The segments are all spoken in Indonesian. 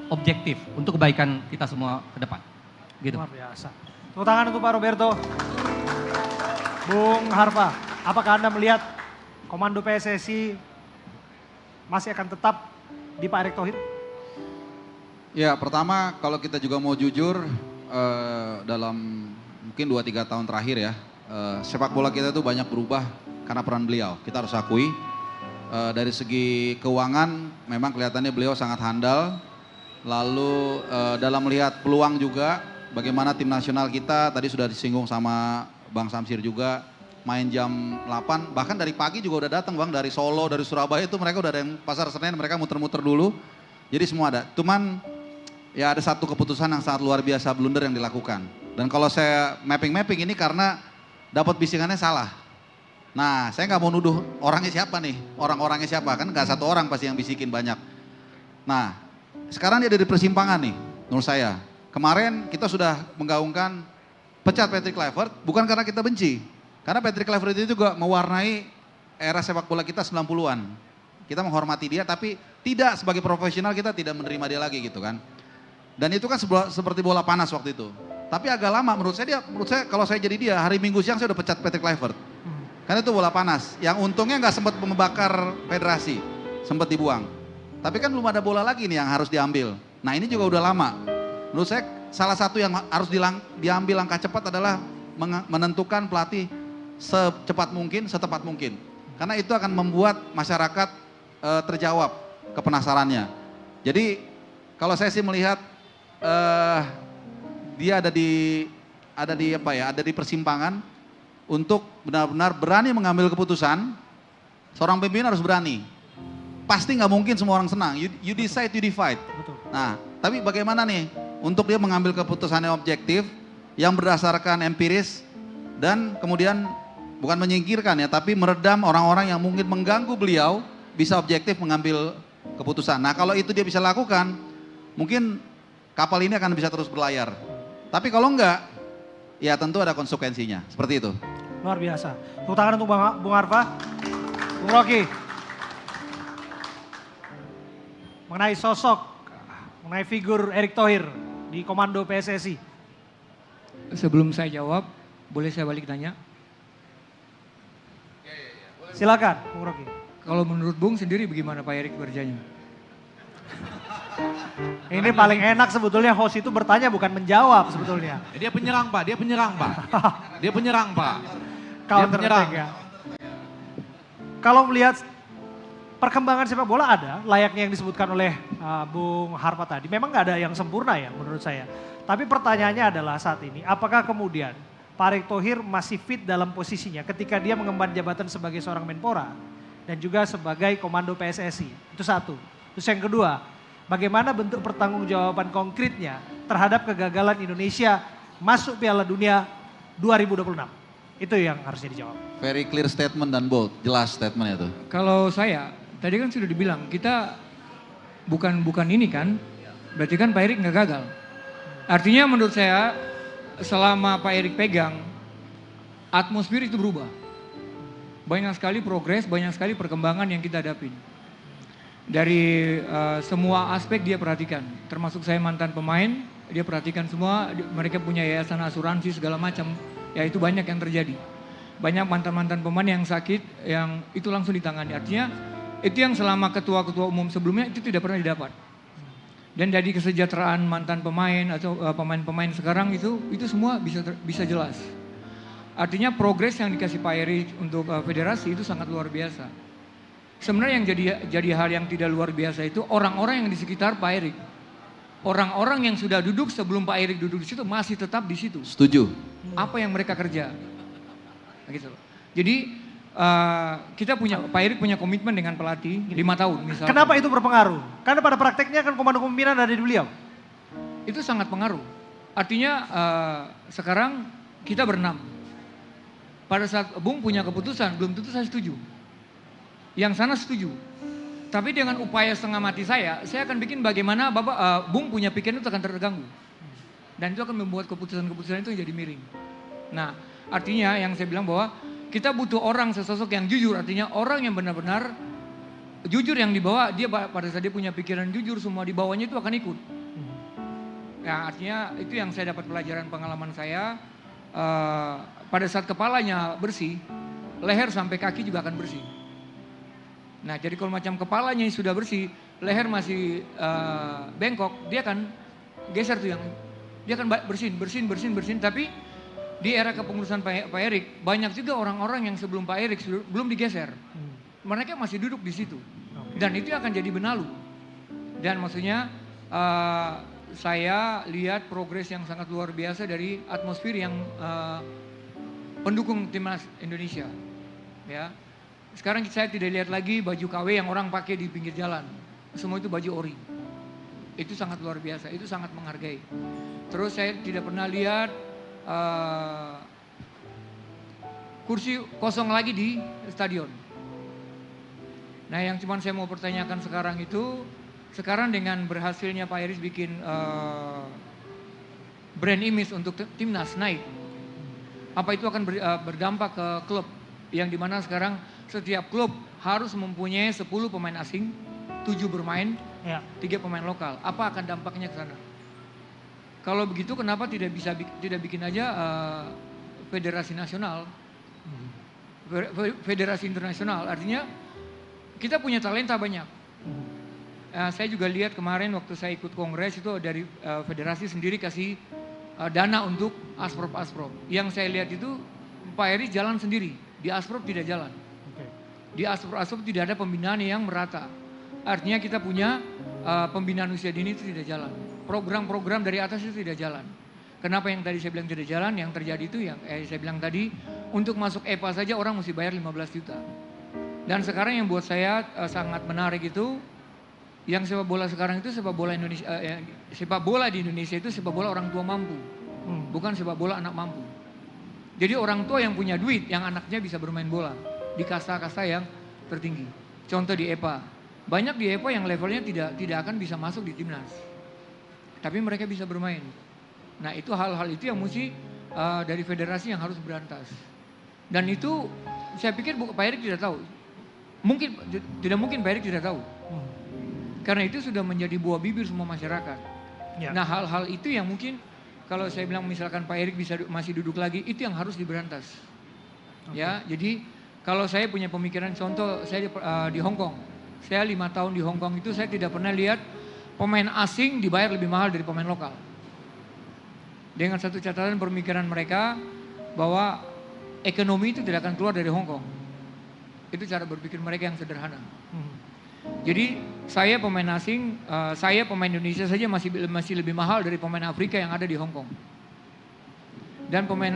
objektif untuk kebaikan kita semua ke depan. Gitu. Luar biasa. Tepuk tangan untuk Pak Roberto. Bung Harfa, apakah Anda melihat komando PSSI masih akan tetap di Pak Erick Thohir? Ya, pertama kalau kita juga mau jujur, dalam mungkin 2-3 tahun terakhir ya, sepak bola kita itu banyak berubah karena peran beliau. Kita harus akui, dari segi keuangan memang kelihatannya beliau sangat handal. Lalu dalam melihat peluang juga, bagaimana tim nasional kita, tadi sudah disinggung sama Bang Samsir juga, main jam 8, bahkan dari pagi juga udah datang Bang, dari Solo, dari Surabaya itu mereka udah ada yang pasar Senen, mereka muter-muter dulu. Jadi semua ada, cuman ya ada satu keputusan yang sangat luar biasa blunder yang dilakukan. Dan kalau saya mapping ini karena dapat bisikannya salah. Nah, saya nggak mau nuduh orangnya siapa nih, orang-orangnya siapa, kan nggak satu orang pasti yang bisikin banyak. Nah, sekarang dia ada di persimpangan nih, menurut saya. Kemarin kita sudah menggaungkan pecat Patrick Kluivert, bukan karena kita benci. Karena Patrick Kluivert itu juga mewarnai era sepak bola kita 90-an. Kita menghormati dia, tapi tidak sebagai profesional kita tidak menerima dia lagi gitu kan. Dan itu kan seperti bola panas waktu itu. Tapi agak lama menurut saya kalau saya jadi dia, hari Minggu siang saya udah pecat Patrick Kluivert. Karena itu bola panas, yang untungnya nggak sempat membakar federasi, sempat dibuang. Tapi kan belum ada bola lagi nih yang harus diambil. Nah ini juga udah lama. Menurut saya salah satu yang harus diambil langkah cepat adalah menentukan pelatih secepat mungkin, setepat mungkin. Karena itu akan membuat masyarakat terjawab kepenasarannya. Jadi kalau saya sih melihat dia ada di persimpangan untuk benar-benar berani mengambil keputusan. Seorang pemimpin harus berani. Pasti nggak mungkin semua orang senang. You decide, you divide. Betul. Nah, tapi bagaimana nih untuk dia mengambil keputusan yang objektif, yang berdasarkan empiris dan kemudian bukan menyingkirkan ya, tapi meredam orang-orang yang mungkin mengganggu beliau bisa objektif mengambil keputusan. Nah, kalau itu dia bisa lakukan, mungkin kapal ini akan bisa terus berlayar. Tapi kalau enggak, ya tentu ada konsekuensinya. Seperti itu. Luar biasa. Tepuk tangan untuk Bung Harfa. Bung Rocky. Mengenai sosok, mengenai figur Erick Thohir di komando PSSI. Sebelum saya jawab, boleh saya balik tanya? Silakan, Bung Rocky. Kalau menurut Bung sendiri bagaimana Pak Erick kerjanya? Ini paling enak sebetulnya host itu bertanya bukan menjawab sebetulnya. Dia penyerang Pak, dia penyerang Pak. Dia penyerang Pak. Counter penyerang. attack ya. Kalau melihat perkembangan sepak bola ada, layaknya yang disebutkan oleh Bung Harfa tadi. Memang nggak ada yang sempurna ya menurut saya. Tapi pertanyaannya adalah saat ini, apakah kemudian Pak Erick Thohir masih fit dalam posisinya ketika dia mengemban jabatan sebagai seorang Menpora dan juga sebagai komando PSSI. Itu satu. Terus yang kedua, bagaimana bentuk pertanggungjawaban konkretnya terhadap kegagalan Indonesia masuk Piala Dunia 2026? Itu yang harusnya dijawab. Very clear statement dan bold, jelas statementnya itu. Kalau saya, tadi kan sudah dibilang, kita bukan ini kan, berarti kan Pak Erick nggak gagal. Artinya menurut saya, selama Pak Erick pegang, atmosfer itu berubah. Banyak sekali progres, banyak sekali perkembangan yang kita hadapin. Dari semua aspek dia perhatikan, termasuk saya mantan pemain, dia perhatikan semua, mereka punya yayasan asuransi segala macam, ya itu banyak yang terjadi. Banyak mantan-mantan pemain yang sakit, yang itu langsung ditangani. Artinya itu yang selama ketua-ketua umum sebelumnya itu tidak pernah didapat. Dan dari kesejahteraan mantan pemain atau pemain-pemain sekarang itu semua bisa jelas. Artinya progres yang dikasih Pak Erick untuk federasi itu sangat luar biasa. Sebenarnya yang jadi hal yang tidak luar biasa itu orang-orang yang di sekitar Pak Erick. Orang-orang yang sudah duduk sebelum Pak Erick duduk di situ masih tetap di situ. Setuju. Apa yang mereka kerja. Gitu loh. Jadi kita Pak Erick punya komitmen dengan pelatih 5 tahun misalnya. Kenapa itu berpengaruh? Karena pada prakteknya kan komando kepemimpinan ada di beliau. Itu sangat pengaruh. Artinya sekarang kita berenam. Pada saat Bung punya keputusan, belum tentu saya setuju. Yang sana setuju. Tapi dengan upaya setengah mati saya akan bikin bagaimana Bung punya pikiran itu akan terganggu. Dan itu akan membuat keputusan-keputusan itu jadi miring. Nah, artinya yang saya bilang bahwa kita butuh orang sesosok yang jujur, artinya orang yang benar-benar jujur yang dibawa, dia pada saat dia punya pikiran jujur, semua di bawahnya itu akan ikut. Ya, artinya itu yang saya dapat pelajaran pengalaman saya. Pada saat kepalanya bersih, leher sampai kaki juga akan bersih. Nah, jadi kalau macam kepalanya sudah bersih, leher masih bengkok, dia akan geser tuh dia akan bersin. Tapi di era kepengurusan Pak Erik, banyak juga orang-orang yang sebelum Pak Erik belum digeser. Mereka masih duduk di situ. Dan itu akan jadi benalu. Dan maksudnya saya lihat progres yang sangat luar biasa dari atmosfer yang pendukung timnas Indonesia. Ya. Sekarang saya tidak lihat lagi baju KW yang orang pakai di pinggir jalan. Semua itu baju ori. Itu sangat luar biasa, itu sangat menghargai. Terus saya tidak pernah lihat kursi kosong lagi di stadion. Nah, yang cuman saya mau pertanyakan sekarang itu, sekarang dengan berhasilnya Pak Iris bikin brand image untuk timnas naik, apa itu akan berdampak ke klub yang dimana sekarang setiap klub harus mempunyai 10 pemain asing, 7 bermain, 3 pemain lokal. Apa akan dampaknya ke sana? Kalau begitu kenapa tidak bikin aja federasi nasional, federasi internasional? Artinya kita punya talenta banyak. Saya juga lihat kemarin waktu saya ikut kongres itu dari federasi sendiri kasih dana untuk asprop. Yang saya lihat itu Pak Eri jalan sendiri, di asprop tidak jalan. Di asprop tidak ada pembinaan yang merata. Artinya kita punya pembinaan usia dini itu tidak jalan. Program-program dari atas itu tidak jalan. Kenapa yang tadi saya bilang tidak jalan? Yang terjadi itu yang saya bilang tadi, untuk masuk EPA saja orang mesti bayar 15 juta. Dan sekarang yang buat saya sangat menarik itu, yang sepak bola sekarang itu sepak bola Indonesia, sepak bola di Indonesia itu sepak bola orang tua mampu, bukan sepak bola anak mampu. Jadi orang tua yang punya duit, yang anaknya bisa bermain bola di kasta-kasta yang tertinggi. Contoh di EPA, banyak di EPA yang levelnya tidak akan bisa masuk di timnas, tapi mereka bisa bermain. Nah, itu hal-hal itu yang mesti dari federasi yang harus berantas. Dan itu saya pikir Pak Erik tidak tahu. Tidak mungkin Pak Erik tidak tahu. Karena itu sudah menjadi buah bibir semua masyarakat. Ya. Nah, hal-hal itu yang mungkin kalau saya bilang misalkan Pak Erik masih duduk lagi, itu yang harus diberantas. Ya, jadi kalau saya punya pemikiran, contoh saya di Hong Kong. Saya 5 tahun di Hong Kong itu saya tidak pernah lihat pemain asing dibayar lebih mahal dari pemain lokal. Dengan satu catatan pemikiran mereka bahwa ekonomi itu tidak akan keluar dari Hong Kong. Itu cara berpikir mereka yang sederhana. Jadi saya pemain asing, saya pemain Indonesia saja masih lebih mahal dari pemain Afrika yang ada di Hong Kong. Dan pemain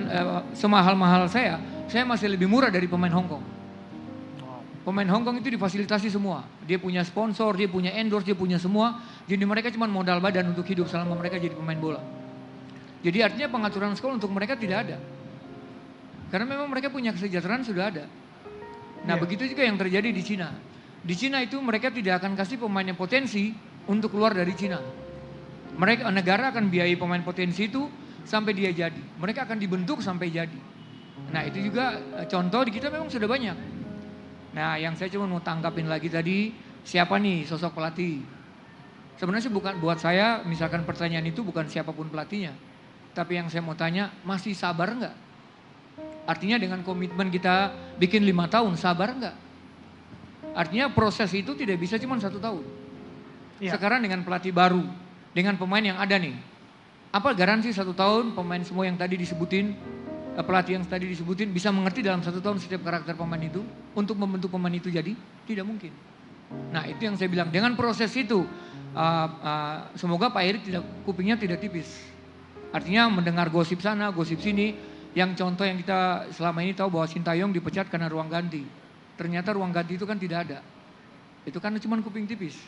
semahal-mahal saya masih lebih murah dari pemain Hong Kong. Pemain Hong Kong itu difasilitasi semua. Dia punya sponsor, dia punya endorse, dia punya semua. Jadi mereka cuma modal badan untuk hidup selama mereka jadi pemain bola. Jadi artinya pengaturan sekolah untuk mereka tidak ada. Karena memang mereka punya kesejahteraan sudah ada. Nah, begitu juga yang terjadi di Cina. Di Cina itu mereka tidak akan kasih pemain yang potensi untuk keluar dari Cina. Negara akan biayai pemain potensi itu sampai dia jadi. Mereka akan dibentuk sampai jadi. Nah, itu juga contoh di kita memang sudah banyak. Nah, yang saya cuma mau tangkapin lagi tadi, siapa nih sosok pelatih? Sebenarnya bukan buat saya, misalkan pertanyaan itu bukan siapapun pelatihnya. Tapi yang saya mau tanya, masih sabar nggak? Artinya dengan komitmen kita bikin 5 tahun, sabar nggak? Artinya proses itu tidak bisa cuma 1 tahun. Ya. Sekarang dengan pelatih baru, dengan pemain yang ada nih. Apa garansi 1 tahun pemain semua yang tadi disebutin, pelatih yang tadi disebutin bisa mengerti dalam 1 tahun setiap karakter pemain itu untuk membentuk pemain itu jadi? Tidak mungkin. Nah, itu yang saya bilang, dengan proses itu semoga Pak Erik kupingnya tidak tipis. Artinya mendengar gosip sana, gosip sini, yang contoh yang kita selama ini tahu bahwa Sintayong dipecat karena ruang ganti. Ternyata ruang ganti itu kan tidak ada. Itu kan cuma kuping tipis.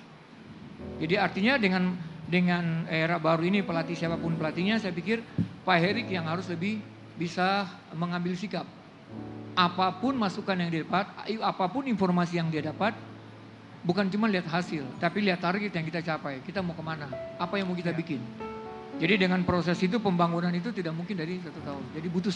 Jadi artinya dengan era baru ini pelatih siapapun pelatihnya, saya pikir Pak Erik yang harus lebih bisa mengambil sikap. Apapun masukan yang dia dapat, apapun informasi yang dia dapat, bukan cuma lihat hasil, tapi lihat target yang kita capai. Kita mau kemana? Apa yang mau kita bikin? Jadi dengan proses itu pembangunan itu tidak mungkin dari 1 tahun. Jadi butuh